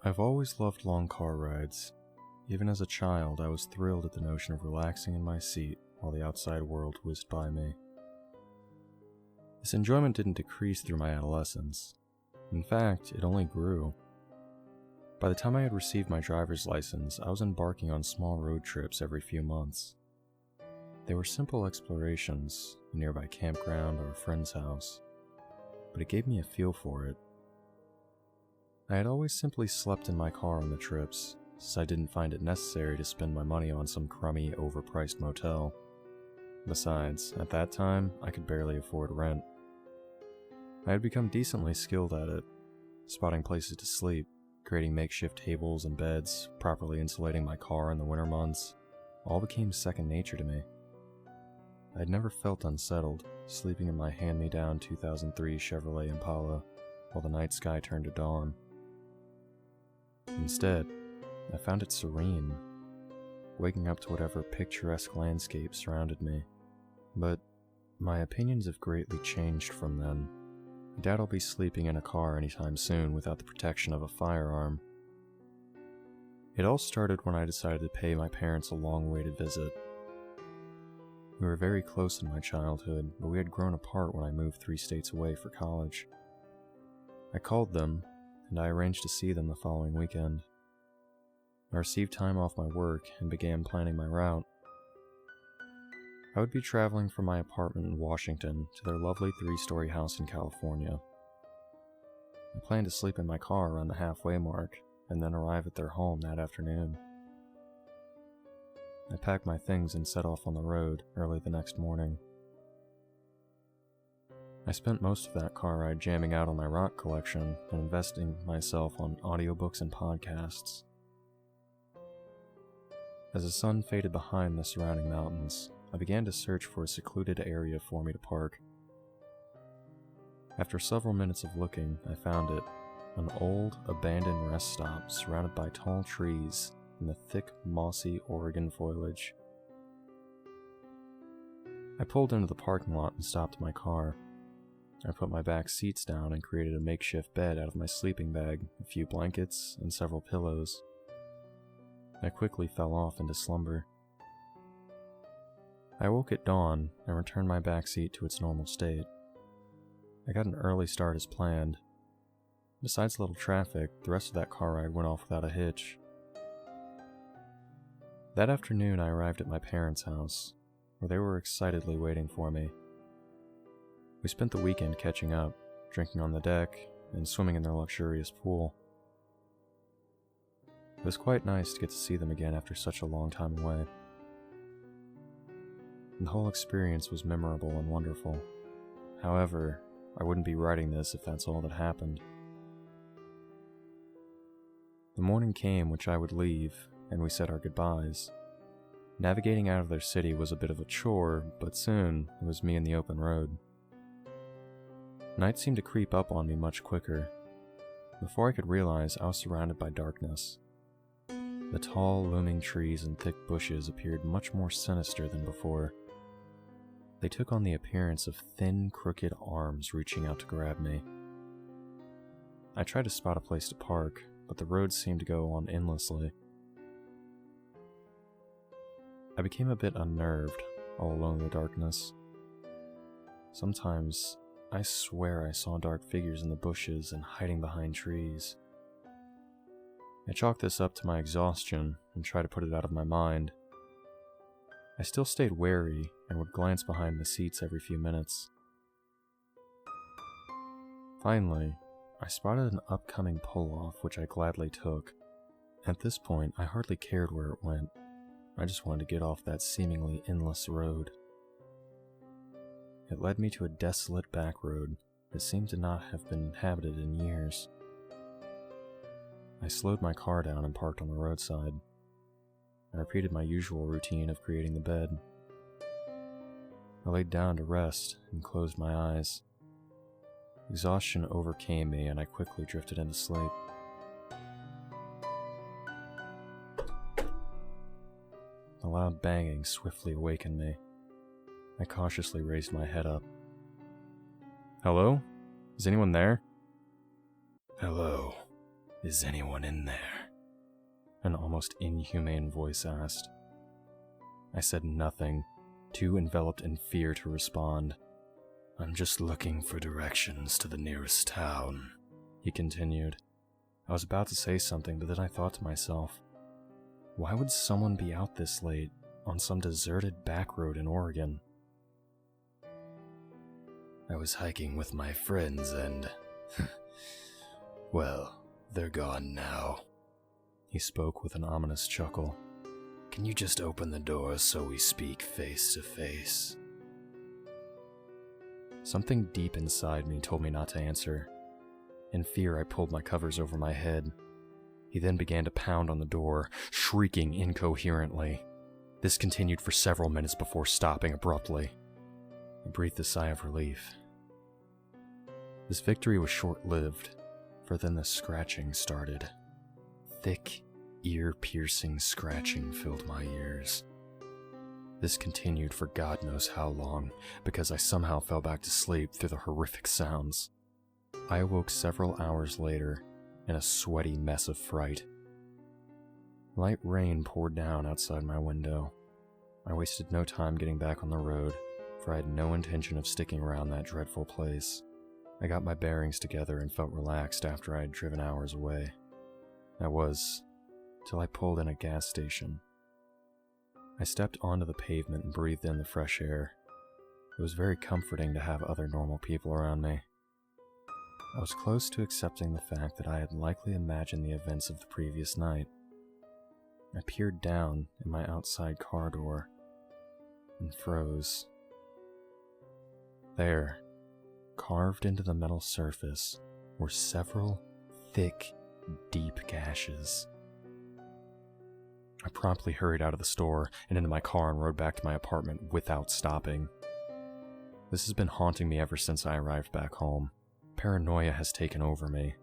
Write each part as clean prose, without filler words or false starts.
I've always loved long car rides. Even as a child, I was thrilled at the notion of relaxing in my seat while the outside world whizzed by me. This enjoyment didn't decrease through my adolescence. In fact, it only grew. By the time I had received my driver's license, I was embarking on small road trips every few months. They were simple explorations, a nearby campground or a friend's house, but it gave me a feel for it. I had always simply slept in my car on the trips, since I didn't find it necessary to spend my money on some crummy, overpriced motel. Besides, at that time, I could barely afford rent. I had become decently skilled at it, spotting places to sleep, creating makeshift tables and beds, properly insulating my car in the winter months. All became second nature to me. I had never felt unsettled, sleeping in my hand-me-down 2003 Chevrolet Impala while the night sky turned to dawn. Instead, I found it serene, waking up to whatever picturesque landscape surrounded me. But my opinions have greatly changed from then. I doubt I'll be sleeping in a car anytime soon without the protection of a firearm. It all started when I decided to pay my parents a long-awaited visit. We were very close in my childhood, but we had grown apart when I moved 3 states away for college. I called them, and I arranged to see them the following weekend. I received time off my work and began planning my route. I would be traveling from my apartment in Washington to their lovely 3-story house in California. I planned to sleep in my car around the halfway mark and then arrive at their home that afternoon. I packed my things and set off on the road early the next morning. I spent most of that car ride jamming out on my rock collection and investing myself on audiobooks and podcasts. As the sun faded behind the surrounding mountains, I began to search for a secluded area for me to park. After several minutes of looking, I found it, an old, abandoned rest stop surrounded by tall trees in the thick, mossy Oregon foliage. I pulled into the parking lot and stopped my car. I put my back seats down and created a makeshift bed out of my sleeping bag, a few blankets, and several pillows. I quickly fell off into slumber. I woke at dawn and returned my back seat to its normal state. I got an early start as planned. Besides a little traffic, the rest of that car ride went off without a hitch. That afternoon, I arrived at my parents' house, where they were excitedly waiting for me. We spent the weekend catching up, drinking on the deck, and swimming in their luxurious pool. It was quite nice to get to see them again after such a long time away. The whole experience was memorable and wonderful. However, I wouldn't be writing this if that's all that happened. The morning came which I would leave, and we said our goodbyes. Navigating out of their city was a bit of a chore, but soon it was me in the open road. Night seemed to creep up on me much quicker. Before I could realize, I was surrounded by darkness. The tall, looming trees and thick bushes appeared much more sinister than before. They took on the appearance of thin, crooked arms reaching out to grab me. I tried to spot a place to park, but the road seemed to go on endlessly. I became a bit unnerved, all alone in the darkness. Sometimes, I swear I saw dark figures in the bushes and hiding behind trees. I chalked this up to my exhaustion and tried to put it out of my mind. I still stayed wary and would glance behind the seats every few minutes. Finally, I spotted an upcoming pull-off which I gladly took. At this point, I hardly cared where it went. I just wanted to get off that seemingly endless road. It led me to a desolate back road that seemed to not have been inhabited in years. I slowed my car down and parked on the roadside. I repeated my usual routine of creating the bed. I laid down to rest and closed my eyes. Exhaustion overcame me and I quickly drifted into sleep. A loud banging swiftly awakened me. I cautiously raised my head up. "Hello? Is anyone there?" "Hello. "Is anyone in there?" an almost inhumane voice asked. I said nothing, too enveloped in fear to respond. "I'm just looking for directions to the nearest town," he continued. I was about to say something, but then I thought to myself, why would someone be out this late on some deserted back road in Oregon? "I was hiking with my friends and... well, they're gone now." He spoke with an ominous chuckle. "Can you just open the door so we speak face to face?" Something deep inside me told me not to answer. In fear, I pulled my covers over my head. He then began to pound on the door, shrieking incoherently. This continued for several minutes before stopping abruptly. I breathed a sigh of relief. This victory was short-lived, for then the scratching started. Thick, ear-piercing scratching filled my ears. This continued for God knows how long, because I somehow fell back to sleep through the horrific sounds. I awoke several hours later, in a sweaty mess of fright. Light rain poured down outside my window. I wasted no time getting back on the road, for I had no intention of sticking around that dreadful place. I got my bearings together and felt relaxed after I had driven hours away. I was, till I pulled in a gas station. I stepped onto the pavement and breathed in the fresh air. It was very comforting to have other normal people around me. I was close to accepting the fact that I had likely imagined the events of the previous night. I peered down in my outside car door and froze. There, carved into the metal surface, were several thick, deep gashes. I promptly hurried out of the store and into my car and rode back to my apartment without stopping. This has been haunting me ever since I arrived back home. Paranoia has taken over me.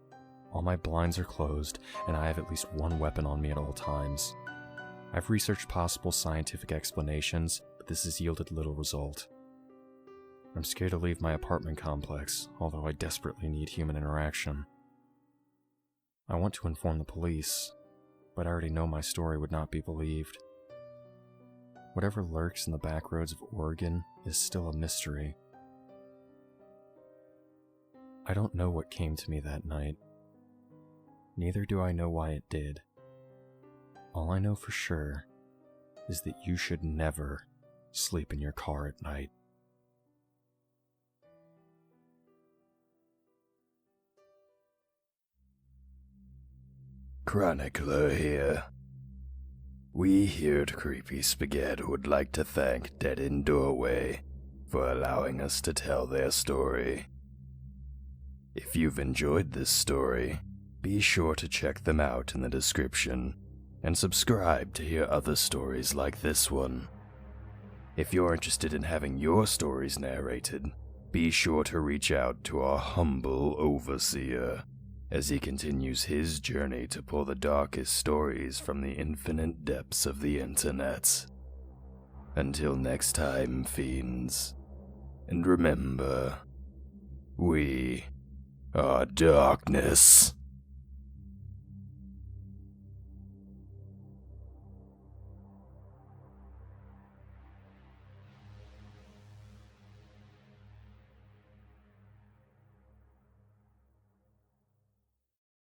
All my blinds are closed, and I have at least one weapon on me at all times. I've researched possible scientific explanations, but this has yielded little result. I'm scared to leave my apartment complex, although I desperately need human interaction. I want to inform the police, but I already know my story would not be believed. Whatever lurks in the back roads of Oregon is still a mystery. I don't know what came to me that night. Neither do I know why it did. All I know for sure is that you should never sleep in your car at night. Chronicler here. We here at Creepy Spaghet would like to thank DeadEndDoorway for allowing us to tell their story. If you've enjoyed this story, be sure to check them out in the description and subscribe to hear other stories like this one. If you're interested in having your stories narrated, be sure to reach out to our humble overseer as he continues his journey to pull the darkest stories from the infinite depths of the internet. Until next time, fiends, and remember, we are darkness.